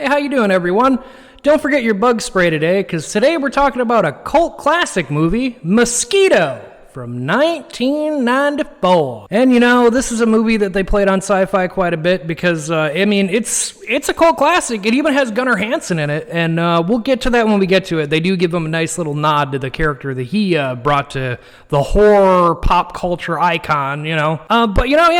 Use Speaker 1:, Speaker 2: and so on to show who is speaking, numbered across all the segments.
Speaker 1: how you doing, everyone? Don't forget your bug spray today, because today we're talking about a cult classic movie, Mosquito, from 1994. And you know, this is a movie that they played on Sci-Fi quite a bit because, it's a cult classic. It even has Gunnar Hansen in it, and we'll get to that when we get to it. They do give him a nice little nod to the character that he brought to the horror pop culture icon, you know.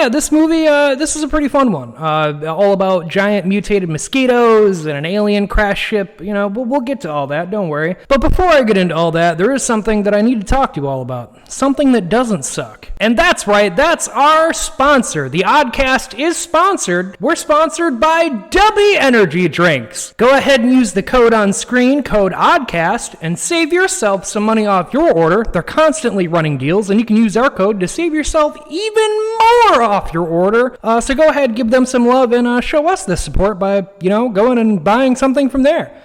Speaker 1: This movie, this is a pretty fun one. All about giant mutated mosquitoes and an alien crash ship. You know, we'll get to all that, don't worry. But before I get into all that, there is something that I need to talk to you all about. Something that doesn't suck. And that's right, that's our sponsor. The Oddcast is sponsored. We're sponsored by W Energy Drinks. Go ahead and use the code on screen, code ODDCAST, and save yourself some money off your order. They're constantly running deals, and you can use our code to save yourself even more off your order. So go ahead, give them some love, and show us the support by, going and buying something from there.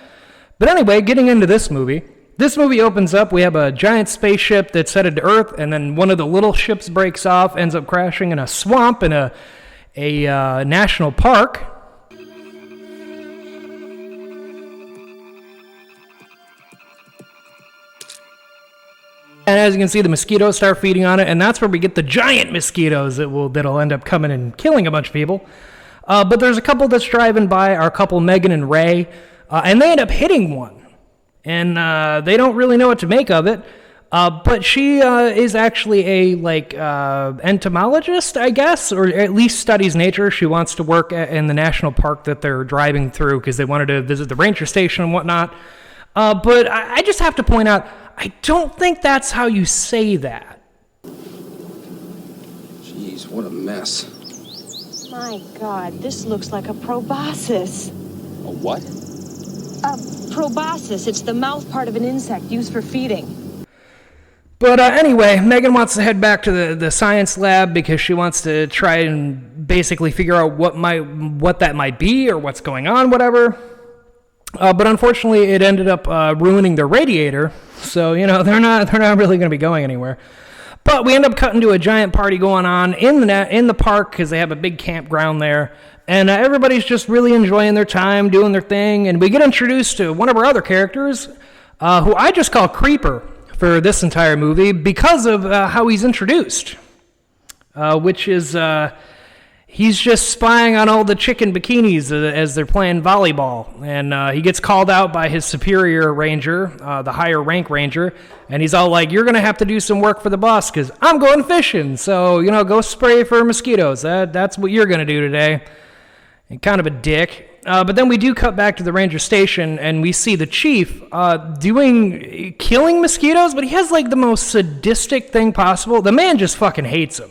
Speaker 1: But anyway, getting into this movie. This movie opens up, we have a giant spaceship that's headed to Earth, and then one of the little ships breaks off, ends up crashing in a swamp in a national park. And as you can see, the mosquitoes start feeding on it, and that's where we get the giant mosquitoes that'll end up coming and killing a bunch of people. But there's a couple that's driving by, our couple Megan and Ray, and they end up hitting one. And they don't really know what to make of it. But she is actually a entomologist, I guess, or at least studies nature. She wants to work in the national park that they're driving through because they wanted to visit the ranger station and whatnot. But I just have to point out, I don't think that's how you say that.
Speaker 2: Jeez, what a mess.
Speaker 3: My God, this looks like a proboscis.
Speaker 2: A what?
Speaker 3: A proboscis. It's the mouth part of an insect used for feeding.
Speaker 1: But anyway, Megan wants to head back to the science lab because she wants to try and basically figure out what that might be or what's going on, whatever. But unfortunately, it ended up ruining their radiator, so they're not really going to be going anywhere. But we end up cutting to a giant party going on in the park because they have a big campground there. And everybody's just really enjoying their time, doing their thing. And we get introduced to one of our other characters, who I just call Creeper for this entire movie because of how he's introduced. Which is, he's just spying on all the chicken bikinis as they're playing volleyball. And he gets called out by his superior ranger, the higher rank ranger. And he's all like, you're going to have to do some work for the boss because I'm going fishing. So, go spray for mosquitoes. That's what you're going to do today. And kind of a dick. But then we do cut back to the ranger station, and we see the chief killing mosquitoes, but he has the most sadistic thing possible. The man just fucking hates him.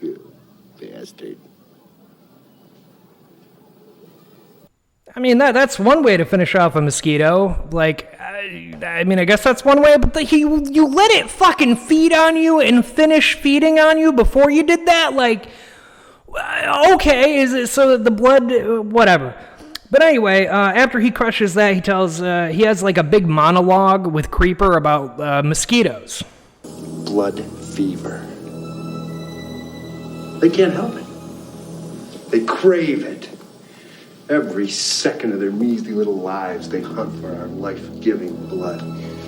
Speaker 2: You bastard.
Speaker 1: I mean, that's one way to finish off a mosquito. I guess that's one way, but you let it fucking feed on you and finish feeding on you before you did that? Okay, is it so that the blood, whatever. But anyway, after he crushes that, he has a big monologue with Creeper about mosquitoes.
Speaker 4: Blood fever. They can't help it. They crave it. Every second of their measly little lives, they hunt for our life-giving blood.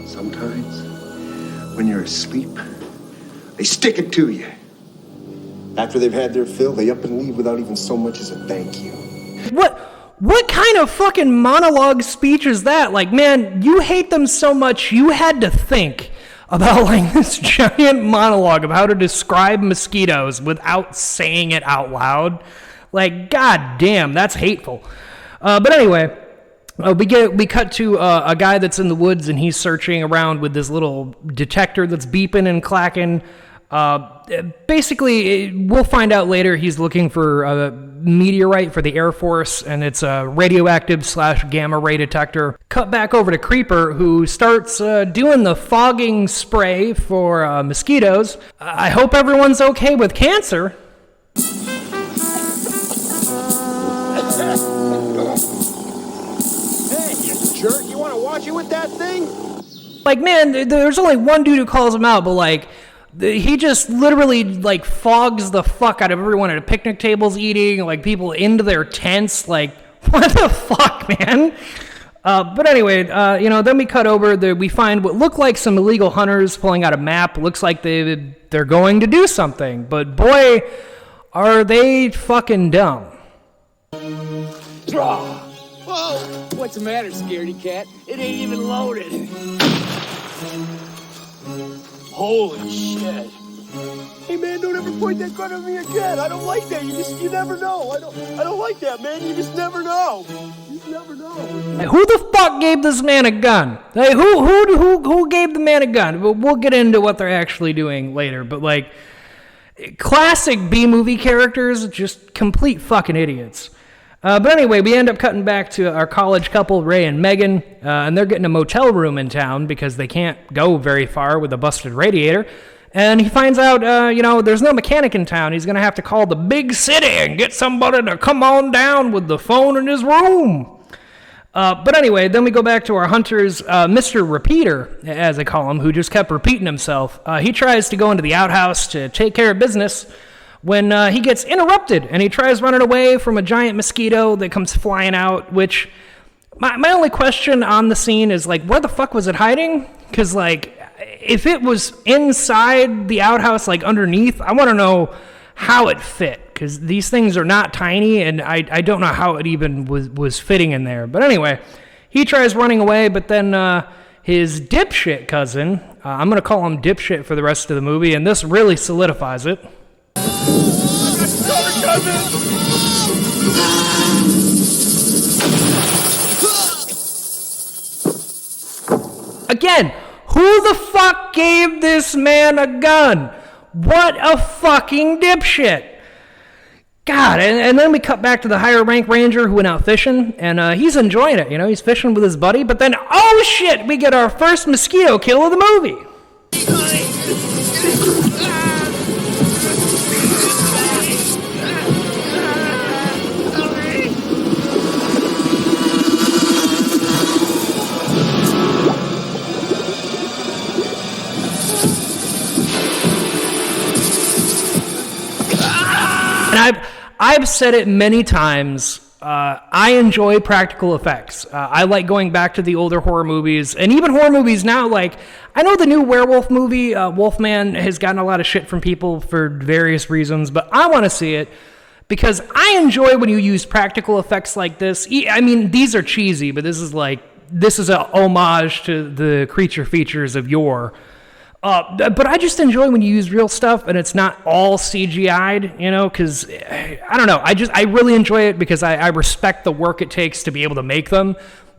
Speaker 4: Sometimes, when you're asleep, they stick it to you. After they've had their fill, they up and leave without even so much as a thank you.
Speaker 1: What kind of fucking monologue speech is that? Man, you hate them so much, you had to think about this giant monologue of how to describe mosquitoes without saying it out loud. God damn, that's hateful. But anyway, we cut to a guy that's in the woods, and he's searching around with this little detector that's beeping and clacking. Basically, we'll find out later he's looking for a meteorite for the Air Force, and it's a radioactive / gamma ray detector. Cut back over to Creeper, who starts doing the fogging spray for mosquitoes. I hope everyone's okay with cancer.
Speaker 5: jerk. You want to watch it with that thing?
Speaker 1: Like, man, there's only one dude who calls him out, but like, he just literally like fogs the fuck out of everyone at picnic tables eating, like people into their tents. Like, what the fuck, man? But anyway, then we cut over. We find what look like some illegal hunters pulling out a map. Looks like they're going to do something, but boy, are they fucking dumb.
Speaker 5: Whoa! What's the matter, scaredy cat? It ain't even loaded. Holy shit. Hey man, don't ever point that gun at me again. I don't like that. You never know. I don't like that, man. You just never know. You just never know.
Speaker 1: Hey, who the fuck gave this man a gun? Hey, who gave the man a gun? We'll get into what they're actually doing later, but like, classic B-movie characters, just complete fucking idiots. But anyway, we end up cutting back to our college couple, Ray and Megan, and they're getting a motel room in town because they can't go very far with a busted radiator. And he finds out, there's no mechanic in town. He's going to have to call the big city and get somebody to come on down with the phone in his room. But anyway, then we go back to our hunters, Mr. Repeater, as I call him, who just kept repeating himself. He tries to go into the outhouse to take care of business when he gets interrupted, and he tries running away from a giant mosquito that comes flying out, which my only question on the scene is, like, where the fuck was it hiding? Because, like, if it was inside the outhouse, like, underneath, I want to know how it fit, because these things are not tiny, and I don't know how it even was fitting in there. But anyway, he tries running away, but then his dipshit cousin, I'm going to call him dipshit for the rest of the movie, and this really solidifies it. Again, who the fuck gave this man a gun? What a fucking dipshit. God, and then we cut back to the higher rank ranger who went out fishing, and he's enjoying it, he's fishing with his buddy, but then, oh shit, we get our first mosquito kill of the movie. And I've said it many times, I enjoy practical effects. I like going back to the older horror movies, and even horror movies now. Like, I know the new werewolf movie, Wolfman, has gotten a lot of shit from people for various reasons, but I want to see it because I enjoy when you use practical effects like this. I mean, these are cheesy, but this is a homage to the creature features of yore. But I just enjoy when you use real stuff and it's not all CGI'd, because, I don't know, I really enjoy it because I respect the work it takes to be able to make them.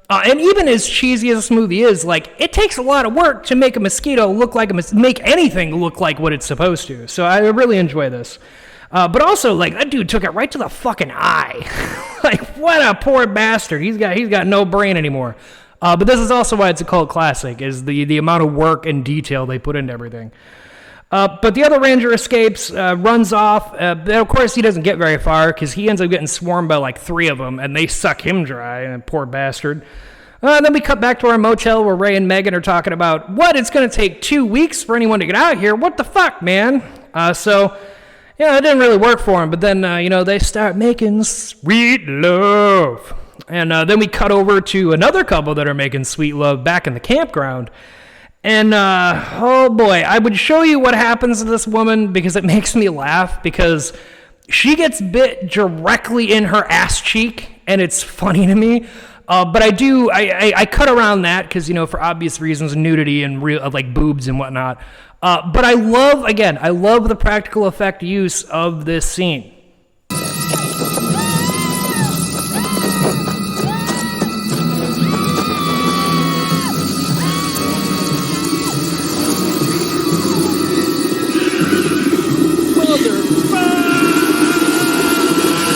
Speaker 1: And even as cheesy as this movie is, like, it takes a lot of work to make a mosquito look like make anything look like what it's supposed to. So I really enjoy this. But also, like, that dude took it right to the fucking eye. Like, what a poor bastard. He's got no brain anymore. But this is also why it's a cult classic, is the amount of work and detail they put into everything. But the other ranger escapes, runs off. Of course, he doesn't get very far because he ends up getting swarmed by like 3 of them, and they suck him dry, poor bastard. Then we cut back to our motel where Ray and Megan are talking about, what, it's going to take 2 weeks for anyone to get out here? What the fuck, man? So, it didn't really work for him. But then, they start making sweet love. And then we cut over to another couple that are making sweet love back in the campground. And, oh boy, I would show you what happens to this woman because it makes me laugh because she gets bit directly in her ass cheek, and it's funny to me. But I cut around that because, for obvious reasons, nudity and real, like boobs and whatnot. But I love the practical effect use of this scene.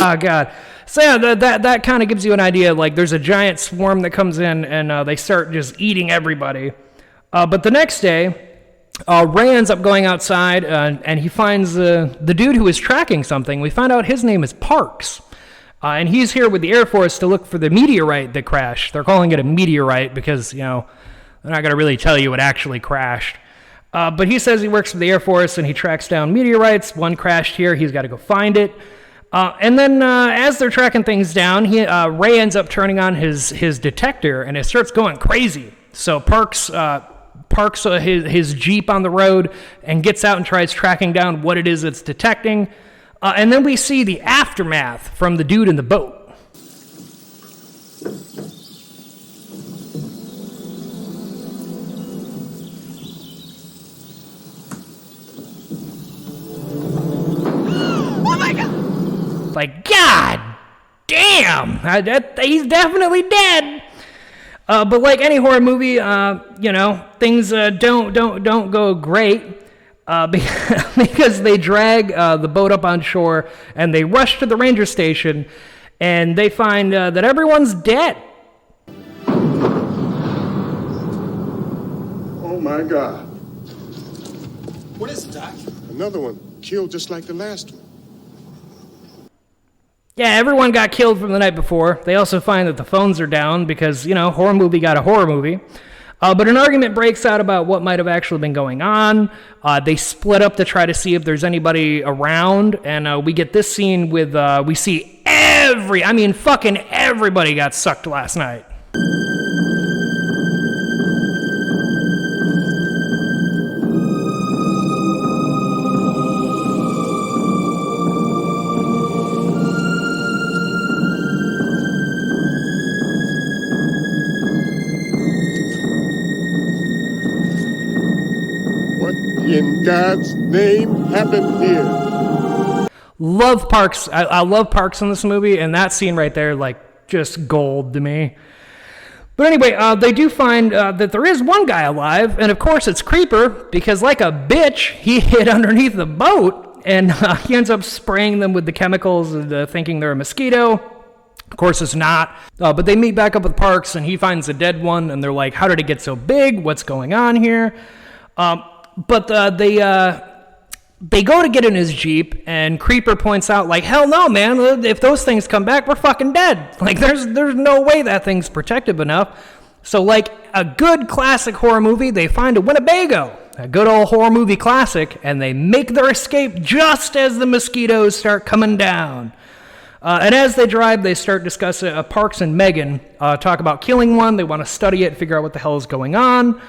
Speaker 1: Oh, God. So, yeah, that kind of gives you an idea. Like, there's a giant swarm that comes in, and they start just eating everybody. But the next day, Ray ends up going outside, and he finds the dude who is tracking something. We find out his name is Parks. And he's here with the Air Force to look for the meteorite that crashed. They're calling it a meteorite because, they're not going to really tell you what actually crashed. But he says he works for the Air Force and he tracks down meteorites. One crashed here. He's got to go find it. And then as they're tracking things down, Ray ends up turning on his detector and it starts going crazy. So Parks his Jeep on the road and gets out and tries tracking down what it is it's detecting. And then we see the aftermath from the dude in the boat.
Speaker 3: Oh my God!
Speaker 1: Like, God damn! He's definitely dead! But like any horror movie, things don't go great. Because they drag the boat up on shore and they rush to the ranger station and they find that everyone's dead.
Speaker 4: Oh my God.
Speaker 5: What is it, Doc?
Speaker 4: Another one. Killed just like the last one.
Speaker 1: Yeah, everyone got killed from the night before. They also find that the phones are down because, horror movie got a horror movie. But an argument breaks out about what might have actually been going on. They split up to try to see if there's anybody around. And we get this scene with, we see fucking everybody got sucked last night.
Speaker 4: In God's name happened here.
Speaker 1: Love Parks. I love Parks in this movie, and that scene right there, just gold to me. But anyway, they do find that there is one guy alive, and of course it's Creeper, because like a bitch, he hid underneath the boat, and he ends up spraying them with the chemicals, thinking they're a mosquito. Of course it's not. But they meet back up with Parks, and he finds a dead one, and they're like, how did it get so big? What's going on here? But they go to get in his Jeep, and Creeper points out, hell no, man, if those things come back, we're fucking dead. There's no way that thing's protective enough. So, a good classic horror movie, they find a Winnebago, a good old horror movie classic, and they make their escape just as the mosquitoes start coming down. And as they drive, they start discussing, Parks and Megan talk about killing one. They want to study it, figure out what the hell is going on.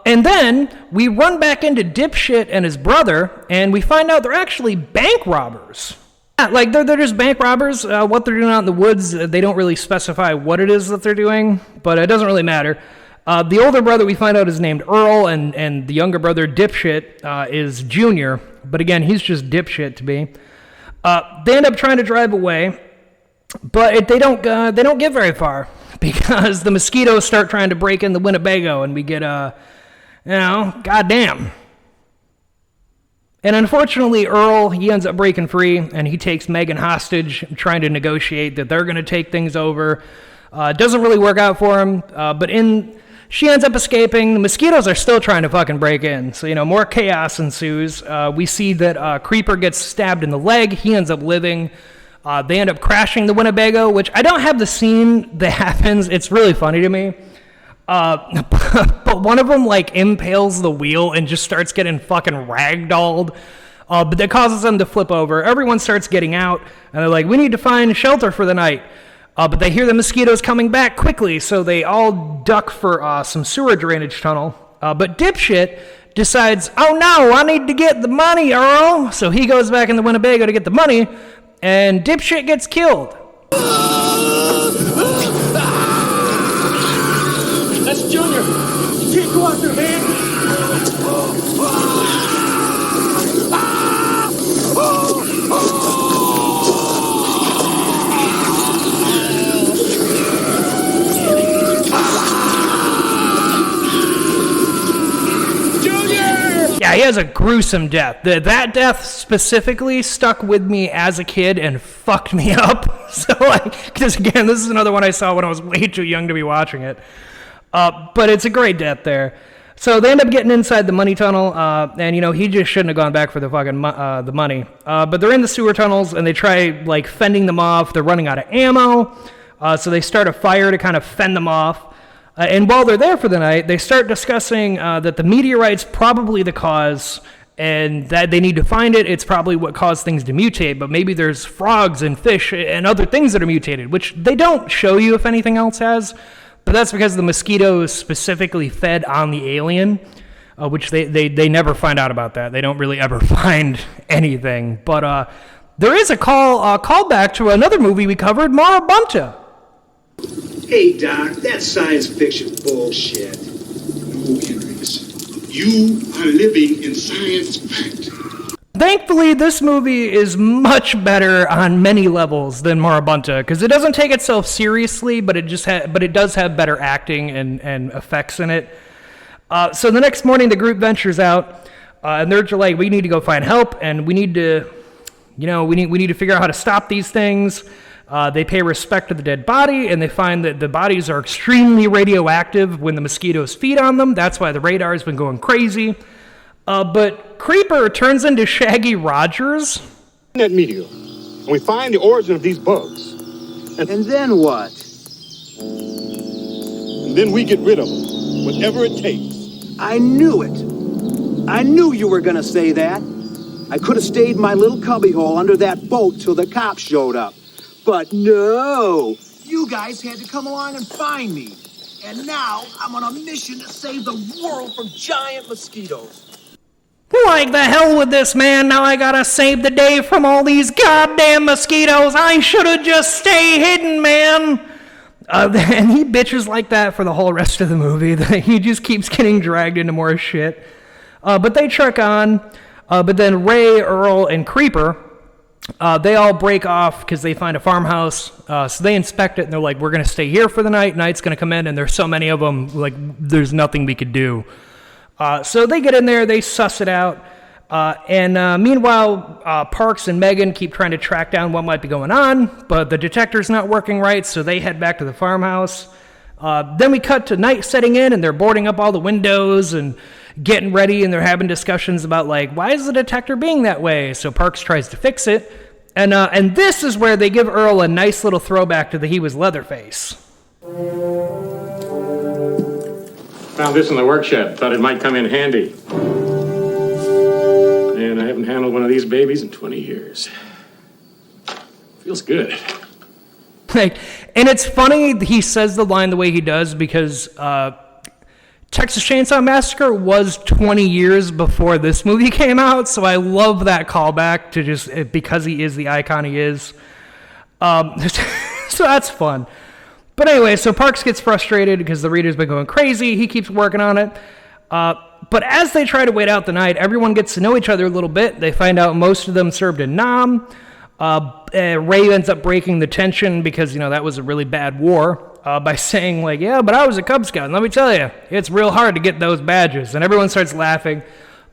Speaker 1: And then we run back into Dipshit and his brother, and we find out they're actually bank robbers. They're just bank robbers. What they're doing out in the woods, they don't really specify what it is that they're doing, but it doesn't really matter. The older brother we find out is named Earl, and the younger brother, Dipshit, is Junior, but again, he's just Dipshit to me. They end up trying to drive away, but they don't get very far. Because the mosquitoes start trying to break in the Winnebago, and we get, goddamn. And unfortunately, Earl, he ends up breaking free, and he takes Megan hostage, trying to negotiate that they're going to take things over. It doesn't really work out for him, but she ends up escaping. The mosquitoes are still trying to fucking break in, so, more chaos ensues. We see that Creeper gets stabbed in the leg. He ends up living. They end up crashing the Winnebago, which I don't have the scene that happens. It's really funny to me. But one of them, impales the wheel and just starts getting fucking ragdolled. But that causes them to flip over. Everyone starts getting out, and they're like, we need to find shelter for the night. But they hear the mosquitoes coming back quickly, so they all duck for some sewer drainage tunnel. But Dipshit decides, oh no, I need to get the money, Earl. So he goes back in the Winnebago to get the money, and Dipshit gets killed.
Speaker 5: That's Junior. You can't go out there, man.
Speaker 1: Yeah, he has a gruesome death. That death specifically stuck with me as a kid and fucked me up. So, because again, this is another one I saw when I was way too young to be watching it. But it's a great death there. So they end up getting inside the money tunnel, and he just shouldn't have gone back for the fucking the money. But they're in the sewer tunnels, and they try like fending them off. They're running out of ammo, so they start a fire to kind of fend them off. And while they're there for the night, they start discussing that the meteorite's probably the cause, and that they need to find it. It's probably what caused things to mutate, but maybe there's frogs and fish and other things that are mutated, which they don't show you if anything else has. But that's because the mosquito is specifically fed on the alien, which they never find out about that. They don't really ever find anything. But there is a callback to another movie we covered, Marabunta.
Speaker 6: Hey, Doc, that's science fiction bullshit.
Speaker 7: No, Hendrix. You are living in science fact.
Speaker 1: Thankfully, this movie is much better on many levels than Marabunta, because it doesn't take itself seriously, but it does have better acting and effects in it. So the next morning, the group ventures out, and they're like, "We need to go find help, and we need to, we need to figure out how to stop these things." They pay respect to the dead body, and they find that the bodies are extremely radioactive when the mosquitoes feed on them. That's why the radar's been going crazy. But Creeper turns into Shaggy Rogers.
Speaker 5: That meteor, and we find the origin of these bugs.
Speaker 6: And then what?
Speaker 5: And then we get rid of them, whatever it takes.
Speaker 6: I knew it. I knew you were gonna say that. I could have stayed in my little cubbyhole under that boat till the cops showed up. But no! You guys had to come along and find me. And now I'm on a mission to save the world from giant mosquitoes.
Speaker 1: Like the hell with this, man. Now I gotta save the day from all these goddamn mosquitoes. I should have just stayed hidden, man. And he bitches like that for the whole rest of the movie. He just keeps getting dragged into more shit. But they trek on. But then Ray, Earl, and Creeper, they all break off because they find a farmhouse. So they inspect it, and they're like, we're going to stay here for the night. Night's going to come in, and there's so many of them, like, there's nothing we could do. So they get in there, they suss it out. And meanwhile, Parks and Megan keep trying to track down what might be going on, but the detector's not working right, so they head back to the farmhouse. Then we cut to night setting in, and they're boarding up all the windows and getting ready, and they're having discussions about, like, why is the detector being that way? So Parks tries to fix it. And this is where they give Earl a nice little throwback to the He Was Leatherface.
Speaker 8: Found this in the work shed. Thought it might come in handy. And I haven't handled one of these babies in 20 years. Feels good.
Speaker 1: And it's funny he says the line the way he does because Texas Chainsaw Massacre was 20 years before this movie came out, so I love that callback to just because he is the icon he is. So that's fun. But anyway, so Parks gets frustrated because the reader's been going crazy. He keeps working on it. But as they try to wait out the night, everyone gets to know each other a little bit. They find out most of them served in Nam. Ray ends up breaking the tension because, that was a really bad war by saying, like, yeah, but I was a Cub Scout. And let me tell you, it's real hard to get those badges. And everyone starts laughing.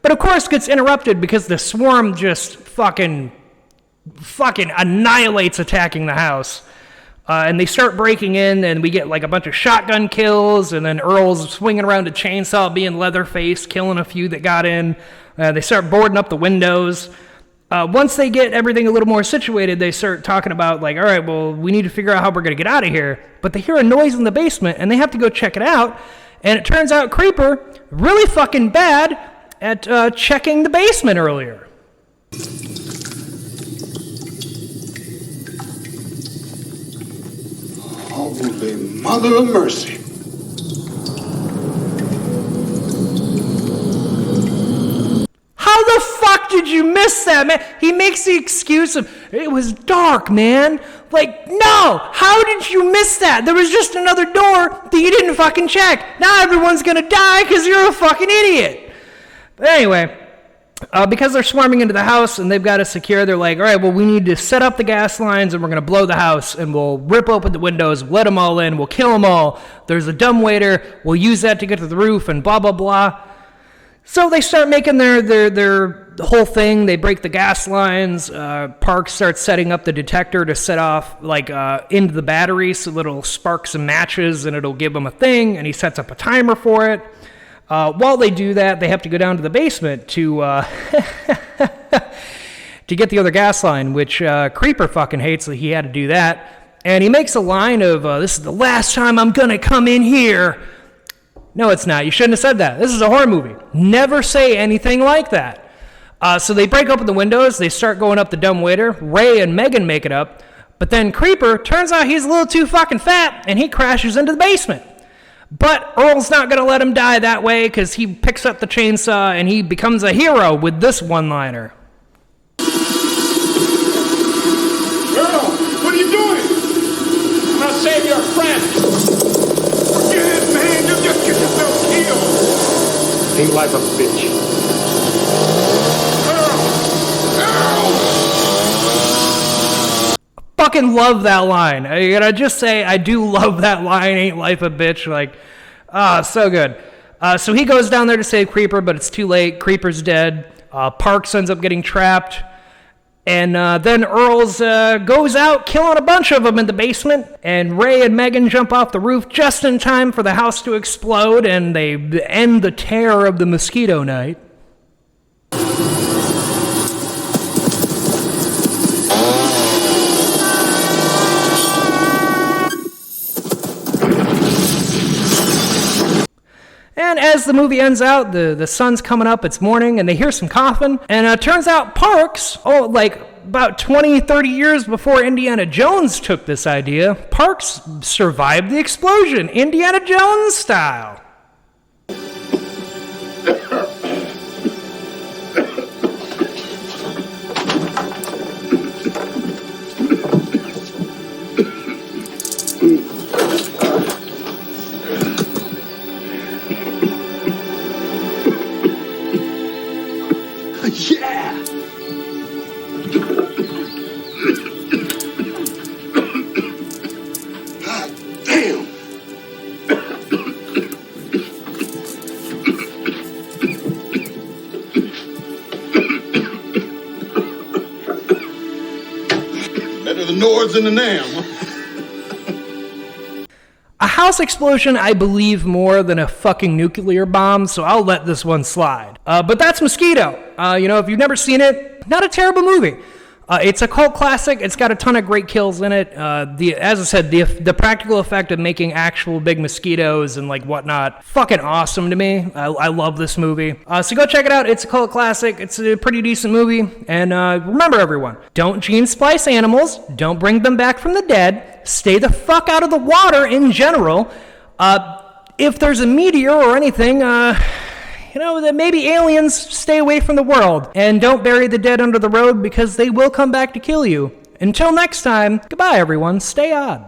Speaker 1: But, of course, gets interrupted because the swarm just fucking annihilates attacking the house. And they start breaking in, and we get like a bunch of shotgun kills, and then Earl's swinging around a chainsaw, being Leatherface, killing a few that got in. They start boarding up the windows. Once they get everything a little more situated, they start talking about, like, all right, well, we need to figure out how we're going to get out of here. But they hear a noise in the basement, and they have to go check it out. And it turns out Creeper, really fucking bad at checking the basement earlier.
Speaker 7: Holy Mother of Mercy.
Speaker 1: How the fuck did you miss that, man? He makes the excuse of, it was dark, man. Like, no! How did you miss that? There was just another door that you didn't fucking check. Now everyone's gonna die because you're a fucking idiot. But anyway, because they're swarming into the house and they've got to secure, they're like, all right, well, we need to set up the gas lines and we're going to blow the house and we'll rip open the windows, let them all in, we'll kill them all. There's a dumbwaiter, we'll use that to get to the roof and blah, blah, blah. So they start making their whole thing. They break the gas lines. Parks starts setting up the detector to set off like into the battery so that it'll spark some matches and it'll give him a thing, and he sets up a timer for it. While they do that, they have to go down to the basement to to get the other gas line, which Creeper fucking hates that he had to do that. And he makes a line of, this is the last time I'm gonna come in here. No, it's not. You shouldn't have said that. This is a horror movie. Never say anything like that. So they break open the windows. They start going up the dumbwaiter. Ray and Megan make it up. But then Creeper, turns out he's a little too fucking fat, and he crashes into the basement. But Earl's not going to let him die that way, because he picks up the chainsaw, and he becomes a hero with this one-liner.
Speaker 7: Earl, what are you doing? I'm gonna save your friend. Forget it, man. You just get yourself killed.
Speaker 8: Ain't life a bitch.
Speaker 1: Fucking love that line. I gotta just say, I do love that line, ain't life a bitch. Like, so good. So he goes down there to save Creeper, but it's too late. Creeper's dead. Parks ends up getting trapped. And then Earls goes out, killing a bunch of them in the basement. And Ray and Megan jump off the roof just in time for the house to explode, and they end the terror of the Mosquito night. And as the movie ends out, the sun's coming up, it's morning, and they hear some coughing. And it turns out Parks, like about 20, 30 years before Indiana Jones took this idea, Parks survived the explosion, Indiana Jones style.
Speaker 6: Yeah!
Speaker 7: God damn. Better the Nords than the Nam.
Speaker 1: A house explosion, I believe, more than a fucking nuclear bomb, so I'll let this one slide. But that's Mosquito. If you've never seen it, not a terrible movie. It's a cult classic. It's got a ton of great kills in it. As I said, the practical effect of making actual big mosquitoes and like whatnot, fucking awesome to me. I love this movie. So go check it out. It's a cult classic. It's a pretty decent movie. And remember, everyone, don't gene splice animals. Don't bring them back from the dead. Stay the fuck out of the water in general. If there's a meteor or anything, that maybe aliens, stay away from the world. And don't bury the dead under the road, because they will come back to kill you. Until next time, goodbye everyone, stay odd.